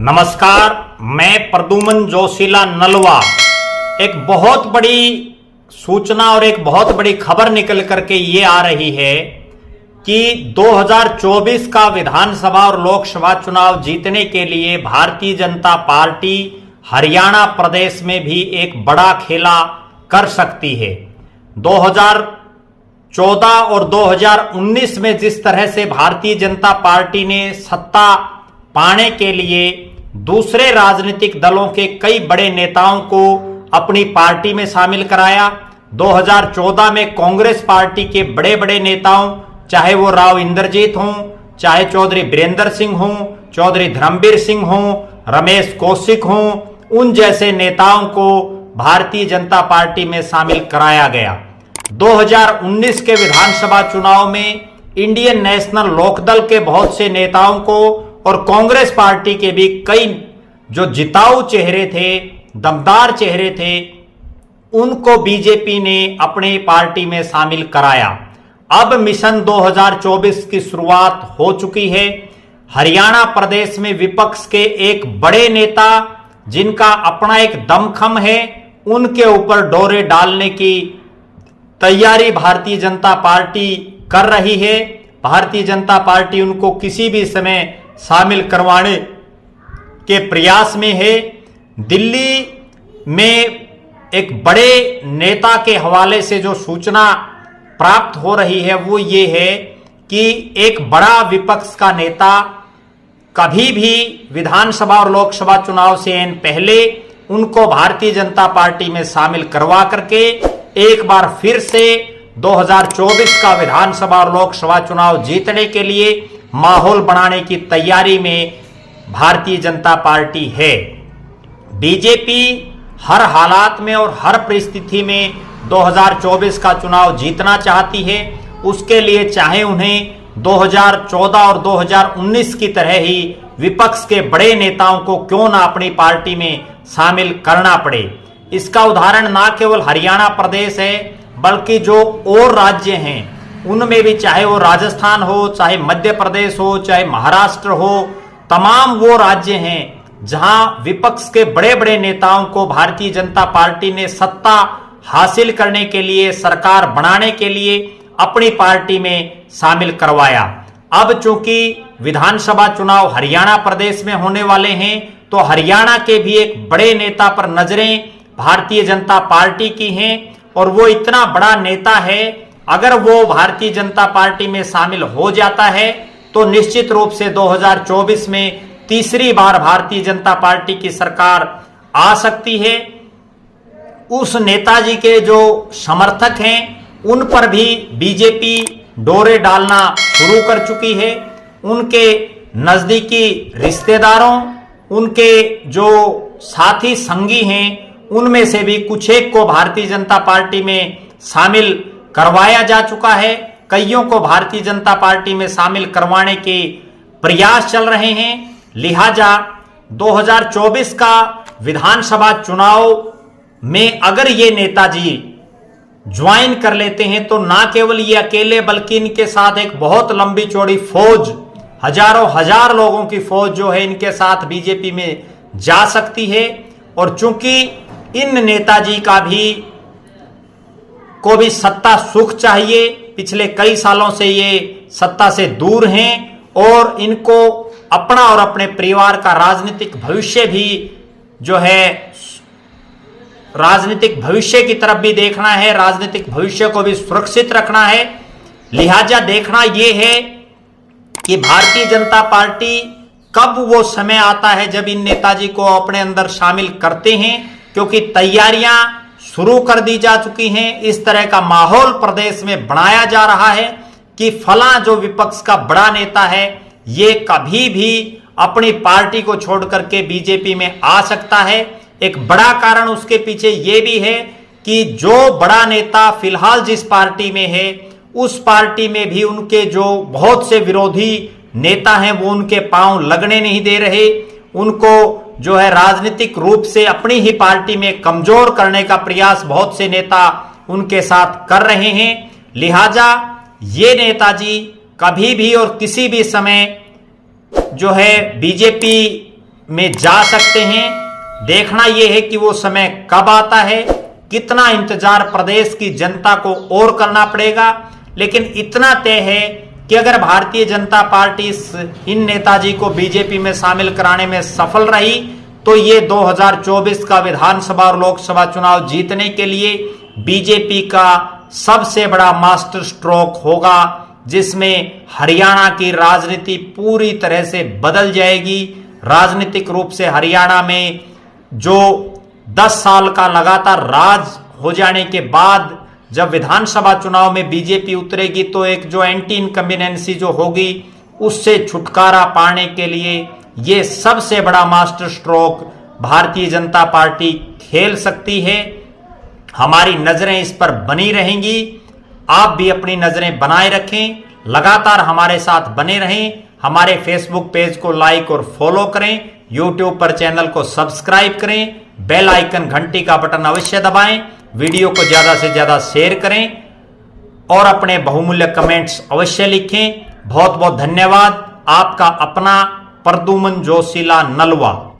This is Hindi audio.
नमस्कार, मैं प्रद्युमन जोशीला नलवा। एक बहुत बड़ी सूचना और एक बहुत बड़ी खबर निकल करके ये आ रही है कि 2024 का विधानसभा और लोकसभा चुनाव जीतने के लिए भारतीय जनता पार्टी हरियाणा प्रदेश में भी एक बड़ा खेला कर सकती है। 2014 और 2019 में जिस तरह से भारतीय जनता पार्टी ने सत्ता पाने के लिए दूसरे राजनीतिक दलों के कई बड़े नेताओं को अपनी पार्टी में शामिल कराया। 2014 में कांग्रेस पार्टी के बड़े बड़े नेताओं, चाहे वो राव इंद्रजीत हों, चाहे चौधरी बीरेंद्र सिंह हों, चौधरी धर्मवीर सिंह हों, रमेश कौशिक हों, उन जैसे नेताओं को भारतीय जनता पार्टी में शामिल कराया गया। 2019 के विधानसभा चुनाव में इंडियन नेशनल लोकदल के बहुत से नेताओं को और कांग्रेस पार्टी के भी कई जो जिताऊ चेहरे थे, दमदार चेहरे थे, उनको बीजेपी ने अपने पार्टी में शामिल कराया। अब मिशन 2024 की शुरुआत हो चुकी है। हरियाणा प्रदेश में विपक्ष के एक बड़े नेता, जिनका अपना एक दमखम है, उनके ऊपर डोरे डालने की तैयारी भारतीय जनता पार्टी कर रही है। भारतीय जनता पार्टी उनको किसी भी समय शामिल करवाने के प्रयास में है। दिल्ली में एक बड़े नेता के हवाले से जो सूचना प्राप्त हो रही है वो ये है कि एक बड़ा विपक्ष का नेता कभी भी विधानसभा और लोकसभा चुनाव से पहले उनको भारतीय जनता पार्टी में शामिल करवा करके एक बार फिर से 2024 का विधानसभा और लोकसभा चुनाव जीतने के लिए माहौल बनाने की तैयारी में भारतीय जनता पार्टी है। बीजेपी हर हालात में और हर परिस्थिति में 2024 का चुनाव जीतना चाहती है। उसके लिए चाहे उन्हें 2014 और 2019 की तरह ही विपक्ष के बड़े नेताओं को क्यों ना अपनी पार्टी में शामिल करना पड़े। इसका उदाहरण ना केवल हरियाणा प्रदेश है, बल्कि जो और राज्य हैं उनमें भी, चाहे वो राजस्थान हो, चाहे मध्य प्रदेश हो, चाहे महाराष्ट्र हो, तमाम वो राज्य हैं जहां विपक्ष के बड़े बड़े नेताओं को भारतीय जनता पार्टी ने सत्ता हासिल करने के लिए, सरकार बनाने के लिए अपनी पार्टी में शामिल करवाया। अब चूंकि विधानसभा चुनाव हरियाणा प्रदेश में होने वाले हैं, तो हरियाणा के भी एक बड़े नेता पर नजरें भारतीय जनता पार्टी की हैं और वो इतना बड़ा नेता है, अगर वो भारतीय जनता पार्टी में शामिल हो जाता है तो निश्चित रूप से 2024 में तीसरी बार भारतीय जनता पार्टी की सरकार आ सकती है। उस नेताजी के जो समर्थक हैं उन पर भी बीजेपी डोरे डालना शुरू कर चुकी है। उनके नजदीकी रिश्तेदारों, उनके जो साथी संगी हैं, उनमें से भी कुछ एक को भारतीय जनता पार्टी में शामिल करवाया जा चुका है। कईयों को भारतीय जनता पार्टी में शामिल करवाने के प्रयास चल रहे हैं। लिहाजा 2024 का विधानसभा चुनाव में अगर ये नेताजी ज्वाइन कर लेते हैं तो ना केवल ये अकेले, बल्कि इनके साथ एक बहुत लंबी चौड़ी फौज, हजारों हजार लोगों की फौज जो है इनके साथ बीजेपी में जा सकती है। और चूंकि इन नेताजी को भी सत्ता सुख चाहिए, पिछले कई सालों से ये सत्ता से दूर हैं और इनको अपना और अपने परिवार का राजनीतिक भविष्य भी जो है, राजनीतिक भविष्य की तरफ भी देखना है, राजनीतिक भविष्य को भी सुरक्षित रखना है। लिहाजा देखना यह है कि भारतीय जनता पार्टी कब वो समय आता है जब इन नेताजी को अपने अंदर शामिल करते हैं, क्योंकि तैयारियां शुरू कर दी जा चुकी हैं। इस तरह का माहौल प्रदेश में बनाया जा रहा है कि फला जो विपक्ष का बड़ा नेता है ये कभी भी अपनी पार्टी को छोड़ करके बीजेपी में आ सकता है। एक बड़ा कारण उसके पीछे ये भी है कि जो बड़ा नेता फिलहाल जिस पार्टी में है, उस पार्टी में भी उनके जो बहुत से विरोधी नेता हैं वो उनके पांव लगने नहीं दे रहे। उनको जो है राजनीतिक रूप से अपनी ही पार्टी में कमजोर करने का प्रयास बहुत से नेता उनके साथ कर रहे हैं। लिहाजा ये नेताजी कभी भी और किसी भी समय जो है बीजेपी में जा सकते हैं। देखना यह है कि वो समय कब आता है, कितना इंतजार प्रदेश की जनता को और करना पड़ेगा। लेकिन इतना तय है कि अगर भारतीय जनता पार्टी इन नेताजी को बीजेपी में शामिल कराने में सफल रही तो ये 2024 का विधानसभा और लोकसभा चुनाव जीतने के लिए बीजेपी का सबसे बड़ा मास्टर स्ट्रोक होगा, जिसमें हरियाणा की राजनीति पूरी तरह से बदल जाएगी। राजनीतिक रूप से हरियाणा में जो 10 साल का लगातार राज हो जाने के बाद जब विधानसभा चुनाव में बीजेपी उतरेगी तो एक जो एंटी इनकम्बिनेंसी जो होगी उससे छुटकारा पाने के लिए ये सबसे बड़ा master stroke Bharatiya Janata party खेल सकती है। हमारी नजरें इस पर बनी रहेंगी। आप भी अपनी नजरें बनाए रखें, लगातार हमारे साथ बने रहें। हमारे फेसबुक पेज को लाइक और फॉलो करें, यूट्यूब पर चैनल को सब्सक्राइब करें, बेल आइकन घंटी का बटन अवश्य दबाएं, वीडियो को ज्यादा से ज्यादा शेयर करें और अपने बहुमूल्य कमेंट्स अवश्य लिखें। बहुत बहुत धन्यवाद। आपका अपना प्रद्युमन जोशीला नलवा।